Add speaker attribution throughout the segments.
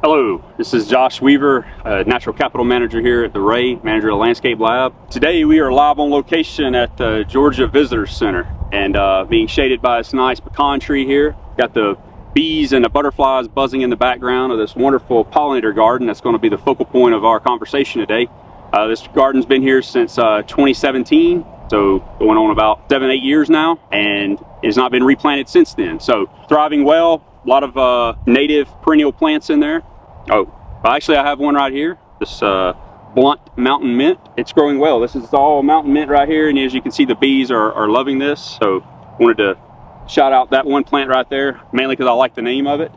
Speaker 1: Hello, this is Josh Weaver, Natural Capital Manager here at the Ray, Manager of the Landscape Lab. Today we are live on location at the Georgia Visitor Center and being shaded by this nice pecan tree here. Got the bees and the butterflies buzzing in the background of this wonderful pollinator garden that's going to be the focal point of our conversation today. This garden's been here since 2017, so going on about 7-8 years now, and has not been replanted since then. So thriving well, a lot of native perennial plants in there. Oh, actually I have one right here, this blunt mountain mint. It's growing well. This is all mountain mint right here, and as you can see the bees are loving this. So wanted to shout out that one plant right there, mainly because I like the name of it.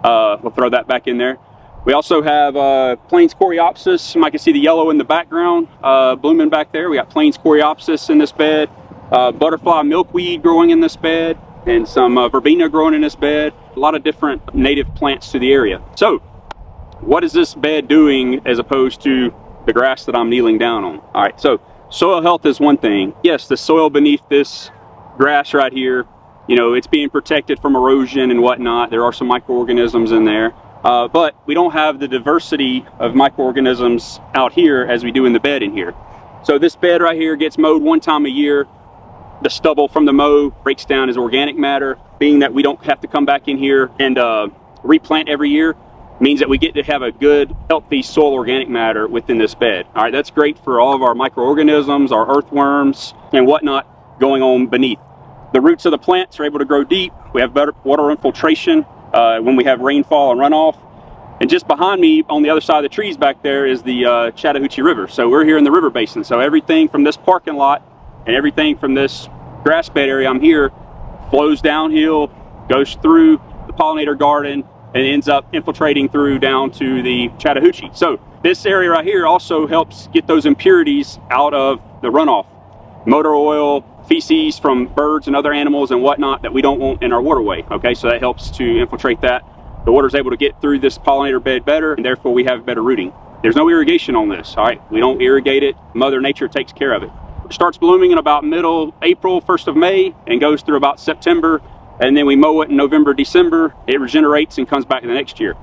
Speaker 1: We'll throw that back in there. We also have Plains coreopsis. You might can see the yellow in the background blooming back there. We got Plains coreopsis in this bed, butterfly milkweed growing in this bed, and some verbena growing in this bed. A lot of different native plants to the area. So what is this bed doing as opposed to the grass that I'm kneeling down on? All right, so soil health is one thing. Yes, the soil beneath this grass right here, you know, it's being protected from erosion and whatnot. There are some microorganisms in there, but we don't have the diversity of microorganisms out here as we do in the bed in here. So this bed right here gets mowed one time a year. The stubble from the mow breaks down as organic matter. Being that we don't have to come back in here and replant every year, means that we get to have a good, healthy soil organic matter within this bed. All right, that's great for all of our microorganisms, our earthworms, and whatnot going on beneath. The roots of the plants are able to grow deep. We have better water infiltration when we have rainfall and runoff. And just behind me, on the other side of the trees back there, is the Chattahoochee River. So we're here in the river basin. So everything from this parking lot and everything from this grass bed area I'm here flows downhill, goes through the pollinator garden, and ends up infiltrating through down to the Chattahoochee. So this area right here also helps get those impurities out of the runoff. Motor oil, feces from birds and other animals and whatnot that we don't want in our waterway. Okay, so that helps to infiltrate that. The water's able to get through this pollinator bed better, and therefore we have better rooting. There's no irrigation on this, all right? We don't irrigate it. Mother Nature takes care of it. It starts blooming in about middle April, 1st of May, and goes through about September. And then we mow it in November, December. It regenerates and comes back the next year.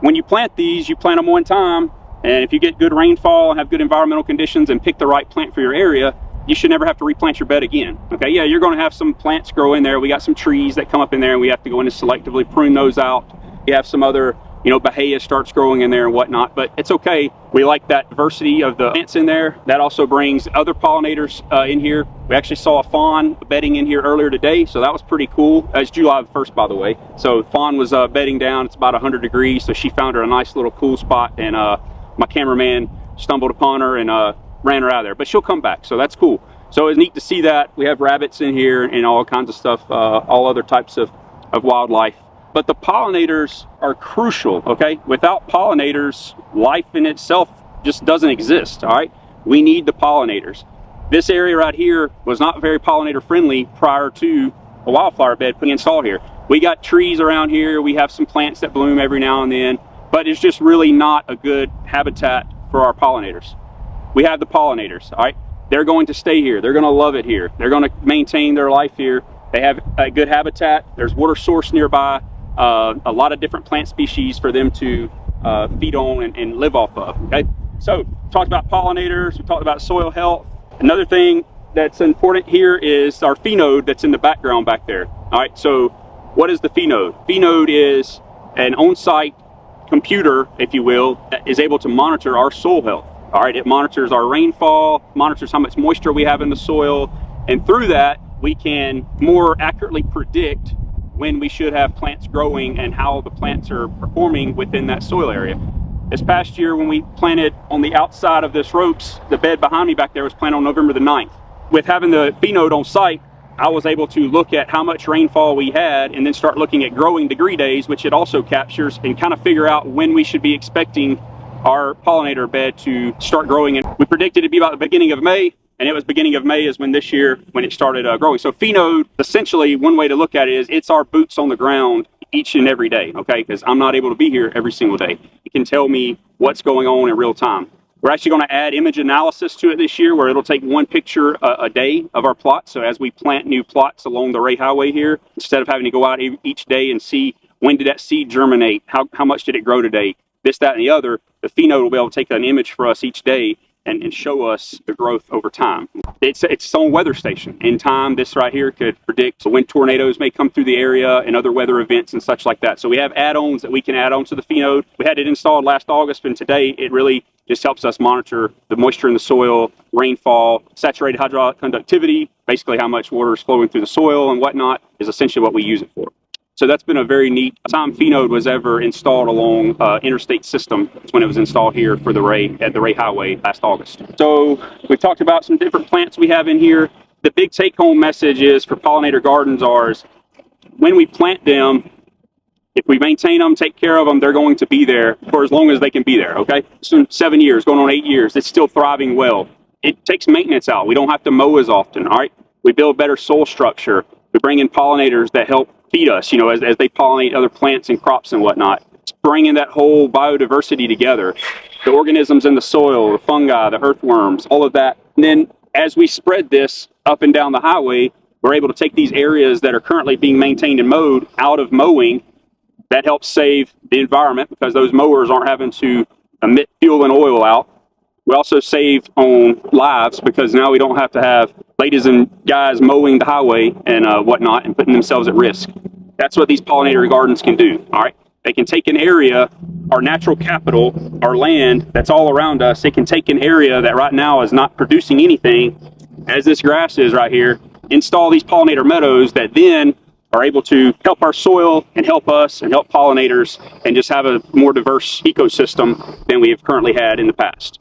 Speaker 1: When you plant these, you plant them one time, and if you get good rainfall and have good environmental conditions and pick the right plant for your area, you should never have to replant your bed again. Okay, yeah, you're going to have some plants grow in there. We got some trees that come up in there, and we have to go in and selectively prune those out. You have some other, you know, bahia starts growing in there and whatnot, but it's okay. We like that diversity of the plants in there. That also brings other pollinators in here. We actually saw a fawn bedding in here earlier today, so that was pretty cool. It's July the 1st, by the way. So fawn was bedding down. It's about 100 degrees, so she found her a nice little cool spot, and my cameraman stumbled upon her and ran her out of there, but she'll come back, so that's cool. So it's neat to see that. We have rabbits in here and all kinds of stuff, all other types of wildlife. But the pollinators are crucial, okay? Without pollinators, life in itself just doesn't exist, all right? We need the pollinators. This area right here was not very pollinator friendly prior to a wildflower bed being installed here. We got trees around here. We have some plants that bloom every now and then, but it's just really not a good habitat for our pollinators. We have the pollinators, all right? They're going to stay here. They're gonna love it here. They're gonna maintain their life here. They have a good habitat. There's water source nearby. A lot of different plant species for them to feed on and live off of, okay? So, talked about pollinators, we talked about soil health. Another thing that's important here is our PheNode that's in the background back there. All right, so what is the PheNode? PheNode is an on-site computer, if you will, that is able to monitor our soil health. All right, it monitors our rainfall, monitors how much moisture we have in the soil, and through that, we can more accurately predict when we should have plants growing and how the plants are performing within that soil area. This past year when we planted on the outside of this ropes, the bed behind me back there was planted on November the 9th. With having the PheNode on site, I was able to look at how much rainfall we had and then start looking at growing degree days, which it also captures, and kind of figure out when we should be expecting our pollinator bed to start growing. And we predicted it to be about the beginning of May. And it was beginning of May is when this year, when it started growing. So PheNode, essentially, one way to look at it is it's our boots on the ground each and every day, okay? Because I'm not able to be here every single day. It can tell me what's going on in real time. We're actually going to add image analysis to it this year, where it'll take one picture a day of our plots. So as we plant new plots along the Ray Highway here, instead of having to go out each day and see when did that seed germinate, how much did it grow today, this, that, and the other. The PheNode will be able to take an image for us each day and show us the growth over time. It's its own weather station. In time, this right here could predict when tornadoes may come through the area and other weather events and such like that. So we have add-ons that we can add on to the PheNode. We had it installed last August, and today it really just helps us monitor the moisture in the soil, rainfall, saturated hydraulic conductivity, basically how much water is flowing through the soil and whatnot is essentially what we use it for. So that's been a very neat time PheNode was ever installed along interstate system. That's when it was installed here for the Ray at the Ray Highway last August. So we talked about some different plants we have in here. The big take-home message is for pollinator gardens is when we plant them, if we maintain them, take care of them, they're going to be there for as long as they can be there, okay? So 7 years, going on 8 years, it's still thriving well. It takes maintenance out. We don't have to mow as often, all right? We build better soil structure. We bring in pollinators that help feed us, you know, as they pollinate other plants and crops and whatnot. It's bringing that whole biodiversity together. The organisms in the soil, the fungi, the earthworms, all of that. And then as we spread this up and down the highway, we're able to take these areas that are currently being maintained and mowed out of mowing. That helps save the environment because those mowers aren't having to emit fuel and oil out. We also save on lives because now we don't have to have ladies and guys mowing the highway and whatnot and putting themselves at risk. That's what these pollinator gardens can do, all right? They can take an area, our natural capital, our land that's all around us. They can take an area that right now is not producing anything, as this grass is right here, install these pollinator meadows that then are able to help our soil and help us and help pollinators and just have a more diverse ecosystem than we have currently had in the past.